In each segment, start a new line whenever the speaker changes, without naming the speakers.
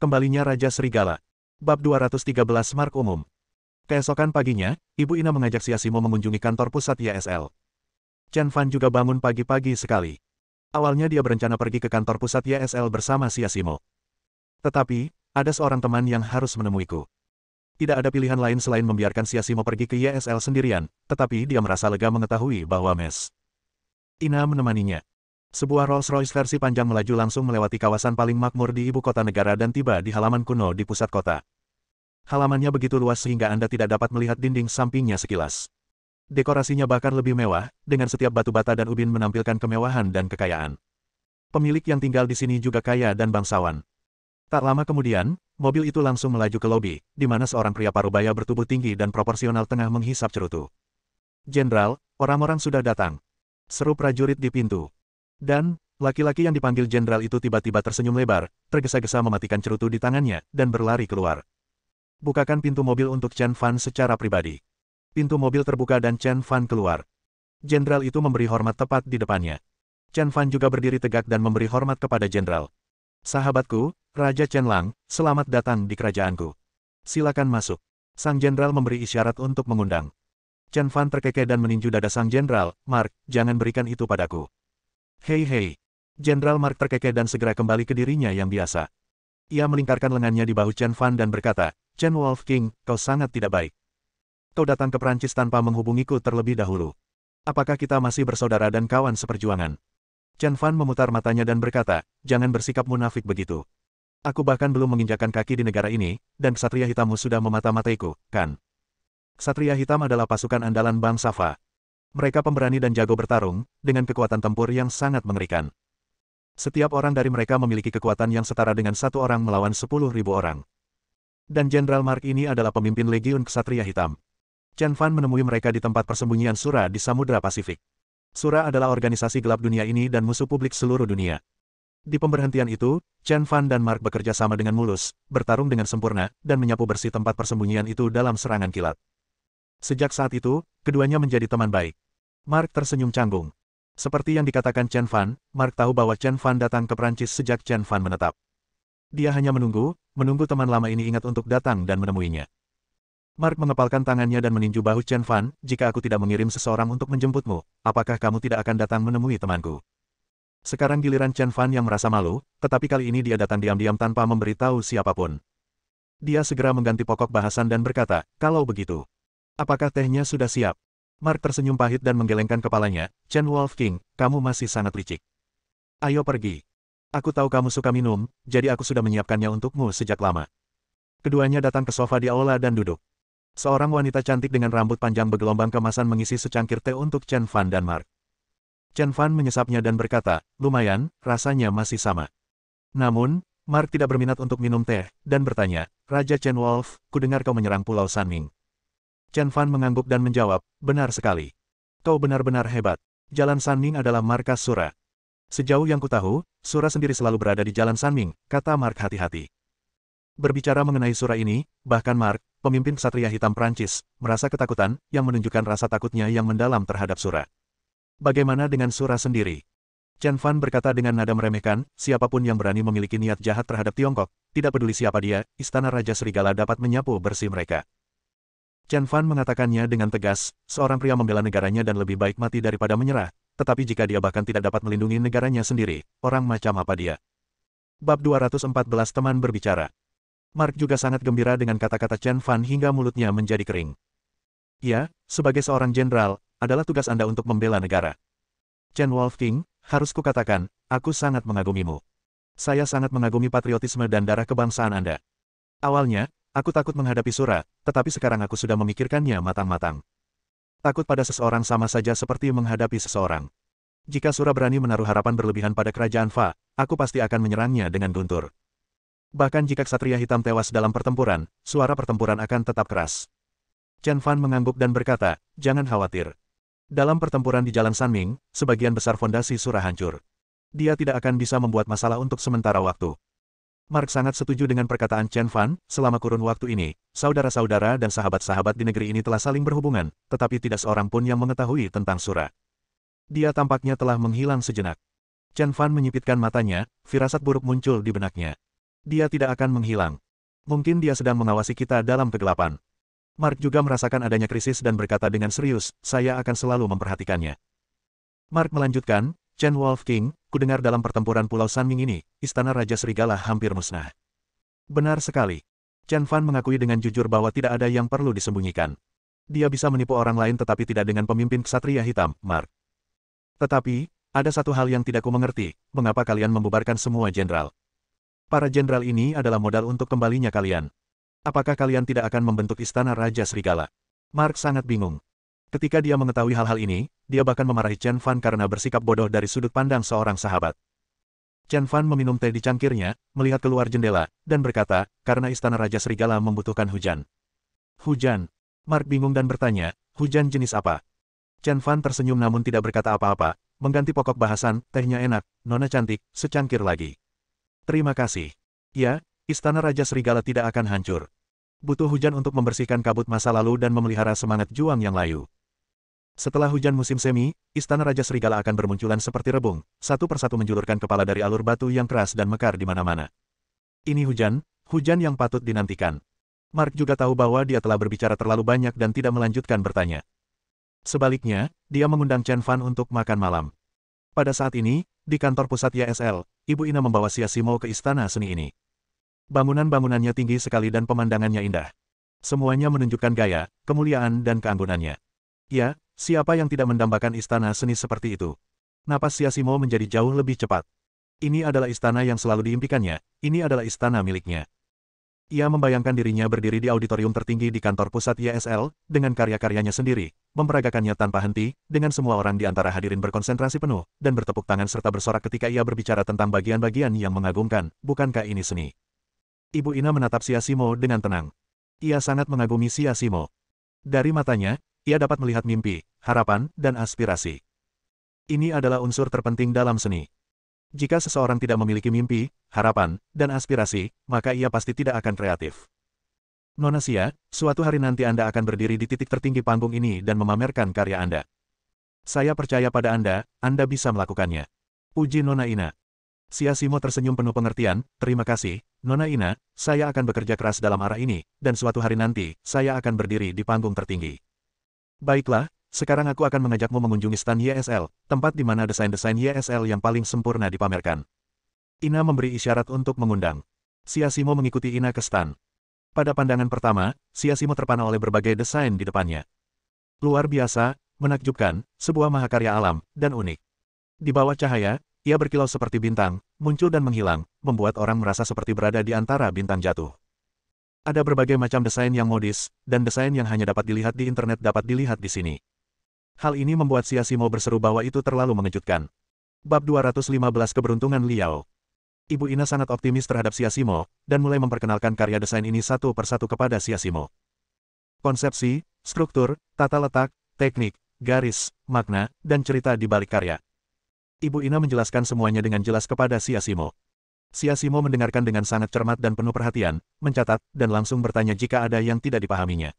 Kembalinya Raja Serigala. Bab 213 Mark Umum. Keesokan paginya, Ibu Ina mengajak Siasimo mengunjungi kantor pusat YSL. Chen Fan juga bangun pagi-pagi sekali. Awalnya dia berencana pergi ke kantor pusat YSL bersama Siasimo. Tetapi, ada seorang teman yang harus menemuiku. Tidak ada pilihan lain selain membiarkan Siasimo pergi ke YSL sendirian, tetapi dia merasa lega mengetahui bahwa Ina menemaninya. Sebuah Rolls-Royce versi panjang melaju langsung melewati kawasan paling makmur di ibu kota negara dan tiba di halaman kuno di pusat kota. Halamannya begitu luas sehingga Anda tidak dapat melihat dinding sampingnya sekilas. Dekorasinya bahkan lebih mewah, dengan setiap batu bata dan ubin menampilkan kemewahan dan kekayaan. Pemilik yang tinggal di sini juga kaya dan bangsawan. Tak lama kemudian, mobil itu langsung melaju ke lobi, di mana seorang pria parubaya bertubuh tinggi dan proporsional tengah menghisap cerutu. "Jenderal, orang-orang sudah datang," seru prajurit di pintu. Dan, laki-laki yang dipanggil jenderal itu tiba-tiba tersenyum lebar, tergesa-gesa mematikan cerutu di tangannya, dan berlari keluar. "Bukakan pintu mobil untuk Chen Fan secara pribadi." Pintu mobil terbuka dan Chen Fan keluar. Jenderal itu memberi hormat tepat di depannya. Chen Fan juga berdiri tegak dan memberi hormat kepada jenderal. "Sahabatku, Raja Chen Lang, selamat datang di kerajaanku. Silakan masuk." Sang jenderal memberi isyarat untuk mengundang. Chen Fan terkekeh dan meninju dada sang jenderal. "Mark, jangan berikan itu padaku." "Hei. Jenderal Mark terkekeh dan segera kembali ke dirinya yang biasa. Ia melingkarkan lengannya di bahu Chen Fan dan berkata, "Chen Wolf King, kau sangat tidak baik. Kau datang ke Perancis tanpa menghubungiku terlebih dahulu. Apakah kita masih bersaudara dan kawan seperjuangan?" Chen Fan memutar matanya dan berkata, "Jangan bersikap munafik begitu. Aku bahkan belum menginjakkan kaki di negara ini, dan Ksatria Hitammu sudah memata-mataiku, kan? Ksatria Hitam adalah pasukan andalan bangsa Fa. Mereka pemberani dan jago bertarung, dengan kekuatan tempur yang sangat mengerikan. Setiap orang dari mereka memiliki kekuatan yang setara dengan satu orang melawan 10.000 orang. Dan Jenderal Mark ini adalah pemimpin Legiun Ksatria Hitam." Chen Fan menemui mereka di tempat persembunyian Sura di Samudra Pasifik. Sura adalah organisasi gelap dunia ini dan musuh publik seluruh dunia. Di pemberhentian itu, Chen Fan dan Mark bekerja sama dengan mulus, bertarung dengan sempurna, dan menyapu bersih tempat persembunyian itu dalam serangan kilat. Sejak saat itu, keduanya menjadi teman baik. Mark tersenyum canggung. Seperti yang dikatakan Chen Fan, Mark tahu bahwa Chen Fan datang ke Prancis sejak Chen Fan menetap. Dia hanya menunggu teman lama ini ingat untuk datang dan menemuinya. Mark mengepalkan tangannya dan meninju bahu Chen Fan, "Jika aku tidak mengirim seseorang untuk menjemputmu, apakah kamu tidak akan datang menemui temanku?" Sekarang giliran Chen Fan yang merasa malu, tetapi kali ini dia datang diam-diam tanpa memberitahu siapapun. Dia segera mengganti pokok bahasan dan berkata, "Kalau begitu, apakah tehnya sudah siap?" Mark tersenyum pahit dan menggelengkan kepalanya, "Chen Wolf King, kamu masih sangat licik. Ayo pergi. Aku tahu kamu suka minum, jadi aku sudah menyiapkannya untukmu sejak lama." Keduanya datang ke sofa di aula dan duduk. Seorang wanita cantik dengan rambut panjang bergelombang kemasan mengisi secangkir teh untuk Chen Fan dan Mark. Chen Fan menyesapnya dan berkata, "Lumayan, rasanya masih sama." Namun, Mark tidak berminat untuk minum teh, dan bertanya, "Raja Chen Wolf, kudengar kau menyerang Pulau Sanming." Chen Fan mengangguk dan menjawab, "Benar sekali. Kau benar-benar hebat. Jalan Sanming adalah markas Sura. Sejauh yang kutahu, Sura sendiri selalu berada di Jalan Sanming," kata Mark hati-hati. Berbicara mengenai Sura ini, bahkan Mark, pemimpin Ksatria Hitam Prancis, merasa ketakutan, yang menunjukkan rasa takutnya yang mendalam terhadap Sura. "Bagaimana dengan Sura sendiri?" Chen Fan berkata dengan nada meremehkan, "Siapapun yang berani memiliki niat jahat terhadap Tiongkok, tidak peduli siapa dia, Istana Raja Serigala dapat menyapu bersih mereka." Chen Fan mengatakannya dengan tegas, seorang pria membela negaranya dan lebih baik mati daripada menyerah, tetapi jika dia bahkan tidak dapat melindungi negaranya sendiri, orang macam apa dia? Bab 214 Teman berbicara. Mark juga sangat gembira dengan kata-kata Chen Fan hingga mulutnya menjadi kering. "Ya, sebagai seorang jenderal, adalah tugas Anda untuk membela negara. Chen Wolf King, harus kukatakan, aku sangat mengagumimu. Saya sangat mengagumi patriotisme dan darah kebangsaan Anda. Awalnya, aku takut menghadapi Sura, tetapi sekarang aku sudah memikirkannya matang-matang. Takut pada seseorang sama saja seperti menghadapi seseorang. Jika Sura berani menaruh harapan berlebihan pada kerajaan Fa, aku pasti akan menyerangnya dengan guntur. Bahkan jika Ksatria Hitam tewas dalam pertempuran, suara pertempuran akan tetap keras." Chen Fan mengangguk dan berkata, "Jangan khawatir. Dalam pertempuran di Jalan Sanming, sebagian besar fondasi Sura hancur. Dia tidak akan bisa membuat masalah untuk sementara waktu." Mark sangat setuju dengan perkataan Chen Fan, selama kurun waktu ini, saudara-saudara dan sahabat-sahabat di negeri ini telah saling berhubungan, tetapi tidak seorang pun yang mengetahui tentang Sura. Dia tampaknya telah menghilang sejenak. Chen Fan menyipitkan matanya, firasat buruk muncul di benaknya. Dia tidak akan menghilang. Mungkin dia sedang mengawasi kita dalam kegelapan. Mark juga merasakan adanya krisis dan berkata dengan serius, saya akan selalu memperhatikannya. Mark melanjutkan, Chen Wolf King, kudengar dalam pertempuran Pulau Sanming ini, Istana Raja Serigala hampir musnah. Benar sekali. Chen Fan mengakui dengan jujur bahwa tidak ada yang perlu disembunyikan. Dia bisa menipu orang lain tetapi tidak dengan pemimpin ksatria hitam, Mark. Tetapi, ada satu hal yang tidak ku mengerti, mengapa kalian membubarkan semua jenderal? Para jenderal ini adalah modal untuk kembalinya kalian. Apakah kalian tidak akan membentuk Istana Raja Serigala? Mark sangat bingung. Ketika dia mengetahui hal-hal ini, dia bahkan memarahi Chen Fan karena bersikap bodoh dari sudut pandang seorang sahabat. Chen Fan meminum teh di cangkirnya, melihat keluar jendela, dan berkata, karena Istana Raja Serigala membutuhkan hujan. Hujan? Mark bingung dan bertanya, hujan jenis apa? Chen Fan tersenyum namun tidak berkata apa-apa, mengganti pokok bahasan, tehnya enak, nona cantik, secangkir lagi. Terima kasih. Ya, Istana Raja Serigala tidak akan hancur. Butuh hujan untuk membersihkan kabut masa lalu dan memelihara semangat juang yang layu. Setelah hujan musim semi, Istana Raja Serigala akan bermunculan seperti rebung, satu persatu menjulurkan kepala dari alur batu yang keras dan mekar di mana-mana. Ini hujan, hujan yang patut dinantikan. Mark juga tahu bahwa dia telah berbicara terlalu banyak dan tidak melanjutkan bertanya. Sebaliknya, dia mengundang Chen Fan untuk makan malam. Pada saat ini, di kantor pusat YSL, Ibu Ina membawa Xia Simo ke istana seni ini. Bangunan-bangunannya tinggi sekali dan pemandangannya indah. Semuanya menunjukkan gaya, kemuliaan dan keanggunannya. Ya, siapa yang tidak mendambakan istana seni seperti itu? Napas Xia Simo menjadi jauh lebih cepat. Ini adalah istana yang selalu diimpikannya, ini adalah istana miliknya. Ia membayangkan dirinya berdiri di auditorium tertinggi di kantor pusat YSL, dengan karya-karyanya sendiri, memperagakannya tanpa henti, dengan semua orang di antara hadirin berkonsentrasi penuh, dan bertepuk tangan serta bersorak ketika ia berbicara tentang bagian-bagian yang mengagumkan, bukankah ini seni? Ibu Ina menatap Xia Simo dengan tenang. Ia sangat mengagumi Xia Simo. Dari matanya, ia dapat melihat mimpi, harapan, dan aspirasi. Ini adalah unsur terpenting dalam seni. Jika seseorang tidak memiliki mimpi, harapan, dan aspirasi, maka ia pasti tidak akan kreatif. Nona Xia, suatu hari nanti Anda akan berdiri di titik tertinggi panggung ini dan memamerkan karya Anda. Saya percaya pada Anda bisa melakukannya. Puji Nona Ina. Xia Simo tersenyum penuh pengertian, terima kasih, Nona Ina, saya akan bekerja keras dalam arah ini, dan suatu hari nanti, saya akan berdiri di panggung tertinggi. Baiklah, sekarang aku akan mengajakmu mengunjungi stan YSL, tempat di mana desain-desain YSL yang paling sempurna dipamerkan. Ina memberi isyarat untuk mengundang. Xia Simo mengikuti Ina ke stan. Pada pandangan pertama, Xia Simo terpana oleh berbagai desain di depannya. Luar biasa, menakjubkan, sebuah mahakarya alam, dan unik. Di bawah cahaya, ia berkilau seperti bintang, muncul dan menghilang, membuat orang merasa seperti berada di antara bintang jatuh. Ada berbagai macam desain yang modis, dan desain yang hanya dapat dilihat di internet dapat dilihat di sini. Hal ini membuat Xia Simo berseru bahwa itu terlalu mengejutkan. Bab 215 Keberuntungan Liao. Ibu Ina sangat optimis terhadap Xia Simo, dan mulai memperkenalkan karya desain ini satu persatu kepada Xia Simo. Konsepsi, struktur, tata letak, teknik, garis, makna, dan cerita di balik karya. Ibu Ina menjelaskan semuanya dengan jelas kepada Xia Simo. Xia Simo mendengarkan dengan sangat cermat dan penuh perhatian, mencatat, dan langsung bertanya jika ada yang tidak dipahaminya.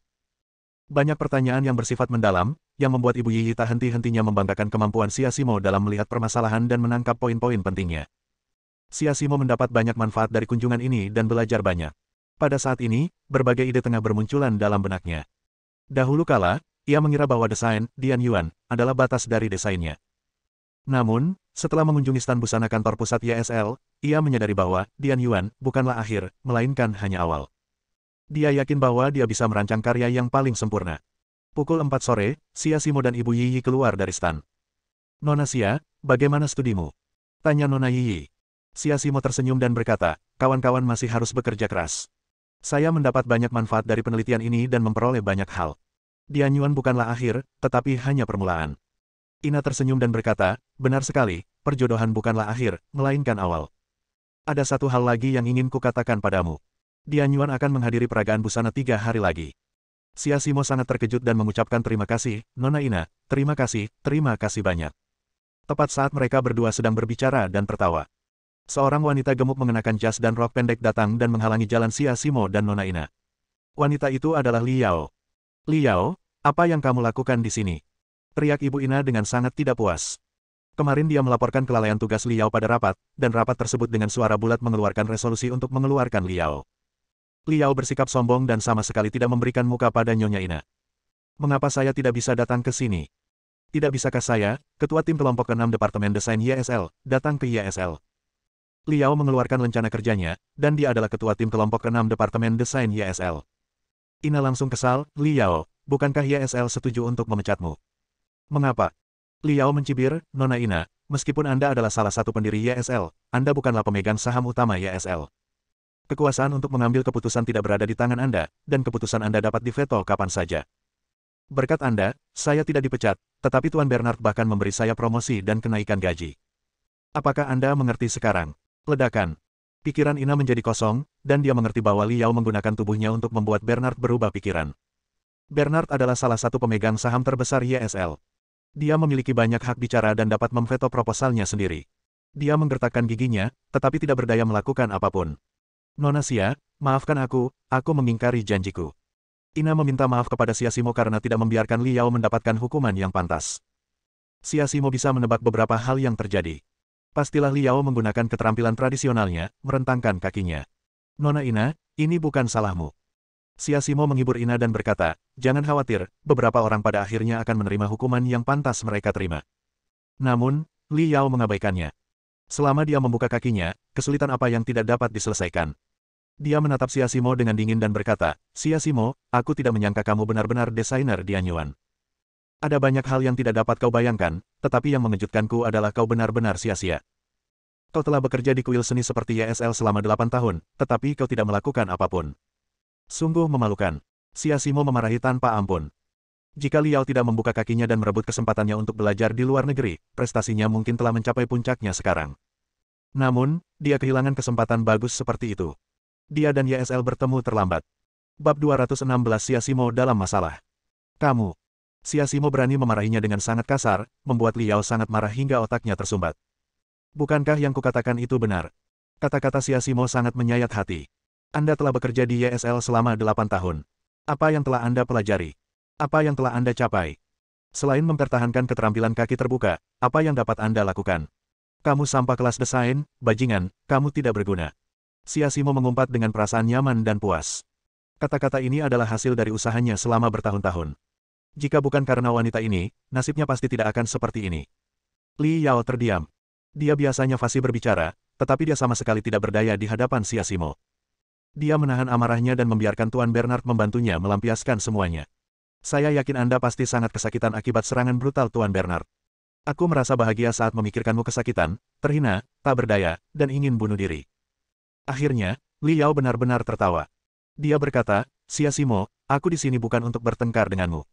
Banyak pertanyaan yang bersifat mendalam, yang membuat Ibu Yiyi tak henti-hentinya membanggakan kemampuan Xia Simo dalam melihat permasalahan dan menangkap poin-poin pentingnya. Xia Simo mendapat banyak manfaat dari kunjungan ini dan belajar banyak. Pada saat ini, berbagai ide tengah bermunculan dalam benaknya. Dahulu kala, ia mengira bahwa desain, Dian Yuan, adalah batas dari desainnya. Namun, setelah mengunjungi stan busana kantor pusat YSL, ia menyadari bahwa Dian Yuan bukanlah akhir, melainkan hanya awal. Dia yakin bahwa dia bisa merancang karya yang paling sempurna. Pukul 4 sore, Xia Simo dan Ibu Yiyi keluar dari stan. Nona Xia, bagaimana studimu? Tanya Nona Yiyi. Xia Simo tersenyum dan berkata, kawan-kawan masih harus bekerja keras. Saya mendapat banyak manfaat dari penelitian ini dan memperoleh banyak hal. Dian Yuan bukanlah akhir, tetapi hanya permulaan. Ina tersenyum dan berkata, benar sekali, perjodohan bukanlah akhir, melainkan awal. Ada satu hal lagi yang ingin kukatakan padamu. Dian Yuan akan menghadiri peragaan busana 3 hari lagi. Xia Simo sangat terkejut dan mengucapkan terima kasih, Nona Ina, terima kasih banyak. Tepat saat mereka berdua sedang berbicara dan tertawa. Seorang wanita gemuk mengenakan jas dan rok pendek datang dan menghalangi jalan Xia Simo dan Nona Ina. Wanita itu adalah Liao. Liao, apa yang kamu lakukan di sini? Teriak Ibu Ina dengan sangat tidak puas. Kemarin dia melaporkan kelalaian tugas Liao pada rapat, dan rapat tersebut dengan suara bulat mengeluarkan resolusi untuk mengeluarkan Liao. Liao bersikap sombong dan sama sekali tidak memberikan muka pada Nyonya Ina. Mengapa saya tidak bisa datang ke sini? Tidak bisakah saya, Ketua Tim Kelompok ke-6 Departemen Desain YSL, datang ke YSL? Liao mengeluarkan rencana kerjanya, dan dia adalah Ketua Tim Kelompok ke-6 Departemen Desain YSL. Ina langsung kesal, Liao, bukankah YSL setuju untuk memecatmu? Mengapa? Liao mencibir, Nona Ina, meskipun Anda adalah salah satu pendiri YSL, Anda bukanlah pemegang saham utama YSL. Kekuasaan untuk mengambil keputusan tidak berada di tangan Anda, dan keputusan Anda dapat diveto kapan saja. Berkat Anda, saya tidak dipecat, tetapi Tuan Bernard bahkan memberi saya promosi dan kenaikan gaji. Apakah Anda mengerti sekarang? Ledakan. Pikiran Ina menjadi kosong, dan dia mengerti bahwa Liao menggunakan tubuhnya untuk membuat Bernard berubah pikiran. Bernard adalah salah satu pemegang saham terbesar YSL. Dia memiliki banyak hak bicara dan dapat memveto proposalnya sendiri. Dia menggertakkan giginya, tetapi tidak berdaya melakukan apapun. Nona Xia, maafkan aku mengingkari janjiku. Ina meminta maaf kepada Siasimo karena tidak membiarkan Liao mendapatkan hukuman yang pantas. Siasimo bisa menebak beberapa hal yang terjadi. Pastilah Liao menggunakan keterampilan tradisionalnya, merentangkan kakinya. Nona Ina, ini bukan salahmu. Siasimo menghibur Ina dan berkata, jangan khawatir, beberapa orang pada akhirnya akan menerima hukuman yang pantas mereka terima. Namun, Liao mengabaikannya. Selama dia membuka kakinya, kesulitan apa yang tidak dapat diselesaikan. Dia menatap Siasimo dengan dingin dan berkata, Siasimo, aku tidak menyangka kamu benar-benar desainer Dianyuan. Ada banyak hal yang tidak dapat kau bayangkan, tetapi yang mengejutkanku adalah kau benar-benar sia-sia. Kau telah bekerja di kuil seni seperti YSL selama 8 tahun, tetapi kau tidak melakukan apapun. Sungguh memalukan. Siasimo memarahi tanpa ampun. Jika Liao tidak membuka kakinya dan merebut kesempatannya untuk belajar di luar negeri, prestasinya mungkin telah mencapai puncaknya sekarang. Namun, dia kehilangan kesempatan bagus seperti itu. Dia dan YSL bertemu terlambat. Bab 216 Siasimo dalam masalah. Kamu. Siasimo berani memarahinya dengan sangat kasar, membuat Liao sangat marah hingga otaknya tersumbat. Bukankah yang kukatakan itu benar? Kata-kata Siasimo sangat menyayat hati. Anda telah bekerja di YSL selama 8 tahun. Apa yang telah Anda pelajari? Apa yang telah Anda capai? Selain mempertahankan keterampilan kaki terbuka, apa yang dapat Anda lakukan? Kamu sampah kelas desain, bajingan, kamu tidak berguna. Siasimo mengumpat dengan perasaan nyaman dan puas. Kata-kata ini adalah hasil dari usahanya selama bertahun-tahun. Jika bukan karena wanita ini, nasibnya pasti tidak akan seperti ini. Li Yao terdiam. Dia biasanya fasih berbicara, tetapi dia sama sekali tidak berdaya di hadapan Siasimo. Dia menahan amarahnya dan membiarkan Tuan Bernard membantunya melampiaskan semuanya. Saya yakin Anda pasti sangat kesakitan akibat serangan brutal Tuan Bernard. Aku merasa bahagia saat memikirkanmu kesakitan, terhina, tak berdaya, dan ingin bunuh diri. Akhirnya, Li Yao benar-benar tertawa. Dia berkata, Siasimo, aku di sini bukan untuk bertengkar denganmu.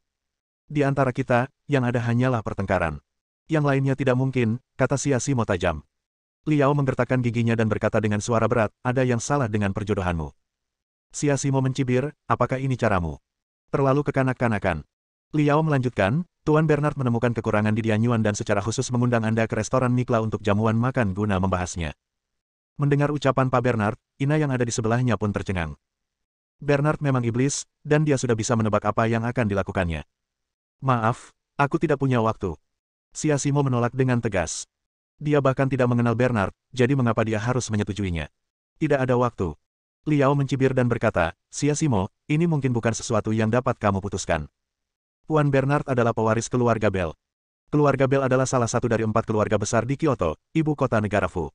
Di antara kita, yang ada hanyalah pertengkaran. Yang lainnya tidak mungkin, kata Siasimo tajam. Li Yao menggertakkan giginya dan berkata dengan suara berat, ada yang salah dengan perjodohanmu. Siasimo mencibir, apakah ini caramu? Terlalu kekanak-kanakan. Li Yao melanjutkan, Tuan Bernard menemukan kekurangan di Dianyuan dan secara khusus mengundang Anda ke restoran Mikla untuk jamuan makan guna membahasnya. Mendengar ucapan Pak Bernard, Ina yang ada di sebelahnya pun tercengang. Bernard memang iblis, dan dia sudah bisa menebak apa yang akan dilakukannya. Maaf, aku tidak punya waktu. Siasimo menolak dengan tegas. Dia bahkan tidak mengenal Bernard, jadi mengapa dia harus menyetujuinya? Tidak ada waktu. Li Yao mencibir dan berkata, Siasimo, ini mungkin bukan sesuatu yang dapat kamu putuskan. Tuan Bernard adalah pewaris keluarga Bell. Keluarga Bell adalah salah satu dari 4 keluarga besar di Kyoto, ibu kota negara Fu.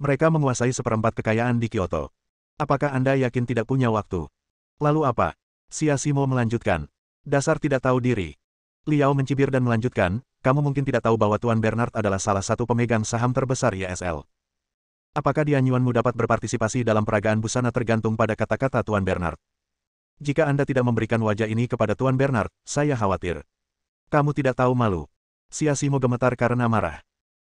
Mereka menguasai seperempat kekayaan di Kyoto. Apakah Anda yakin tidak punya waktu? Lalu apa? Siasimo melanjutkan. Dasar tidak tahu diri. Li Yao mencibir dan melanjutkan, kamu mungkin tidak tahu bahwa Tuan Bernard adalah salah satu pemegang saham terbesar YSL. Apakah Dianyuanmu dapat berpartisipasi dalam peragaan busana tergantung pada kata-kata Tuan Bernard? Jika Anda tidak memberikan wajah ini kepada Tuan Bernard, saya khawatir. Kamu tidak tahu malu. Siasimo gemetar karena marah.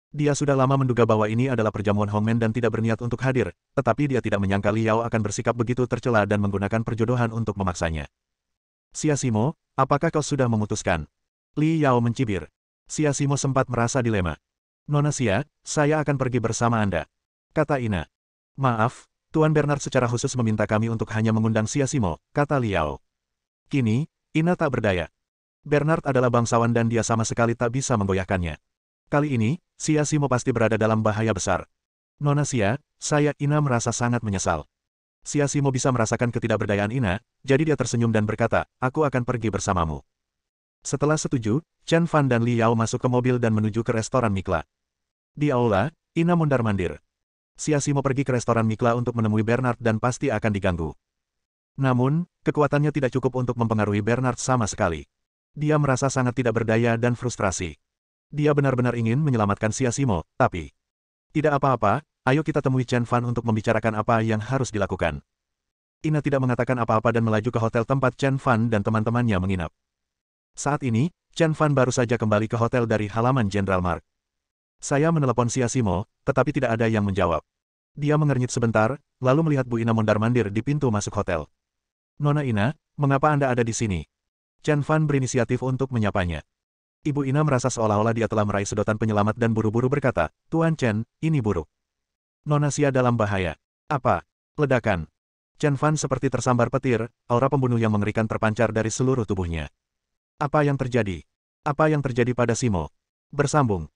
Dia sudah lama menduga bahwa ini adalah perjamuan Hongmen dan tidak berniat untuk hadir, tetapi dia tidak menyangka Li Yao akan bersikap begitu tercela dan menggunakan perjodohan untuk memaksanya. Siasimo, apakah kau sudah memutuskan? Li Yao mencibir. Siasimo sempat merasa dilema. Nona Xia, saya akan pergi bersama Anda. Kata Ina. Maaf, Tuan Bernard secara khusus meminta kami untuk hanya mengundang Siasimo, kata Li Yao. Kini, Ina tak berdaya. Bernard adalah bangsawan dan dia sama sekali tak bisa menggoyahkannya. Kali ini, Xia Simo pasti berada dalam bahaya besar. Nona Xia, Ina merasa sangat menyesal. Xia Simo bisa merasakan ketidakberdayaan Ina, jadi dia tersenyum dan berkata, aku akan pergi bersamamu. Setelah setuju, Chen Fan dan Li Yao masuk ke mobil dan menuju ke restoran Mikla. Di aula, Ina mondar-mandir. Xia Simo pergi ke restoran Mikla untuk menemui Bernard dan pasti akan diganggu. Namun, kekuatannya tidak cukup untuk mempengaruhi Bernard sama sekali. Dia merasa sangat tidak berdaya dan frustrasi. Dia benar-benar ingin menyelamatkan Xia Simo, tapi... Tidak apa-apa, ayo kita temui Chen Fan untuk membicarakan apa yang harus dilakukan. Ina tidak mengatakan apa-apa dan melaju ke hotel tempat Chen Fan dan teman-temannya menginap. Saat ini, Chen Fan baru saja kembali ke hotel dari halaman Jenderal Mark. Saya menelepon Xia Simo, tetapi tidak ada yang menjawab. Dia mengernyit sebentar, lalu melihat Bu Ina mondar-mandir di pintu masuk hotel. Nona Ina, mengapa Anda ada di sini? Chen Fan berinisiatif untuk menyapanya. Ibu Ina merasa seolah-olah dia telah meraih sedotan penyelamat dan buru-buru berkata, Tuan Chen, ini buruk. Nona Xia dalam bahaya. Apa? Ledakan. Chen Fan seperti tersambar petir, aura pembunuh yang mengerikan terpancar dari seluruh tubuhnya. Apa yang terjadi? Apa yang terjadi pada Simo? Bersambung.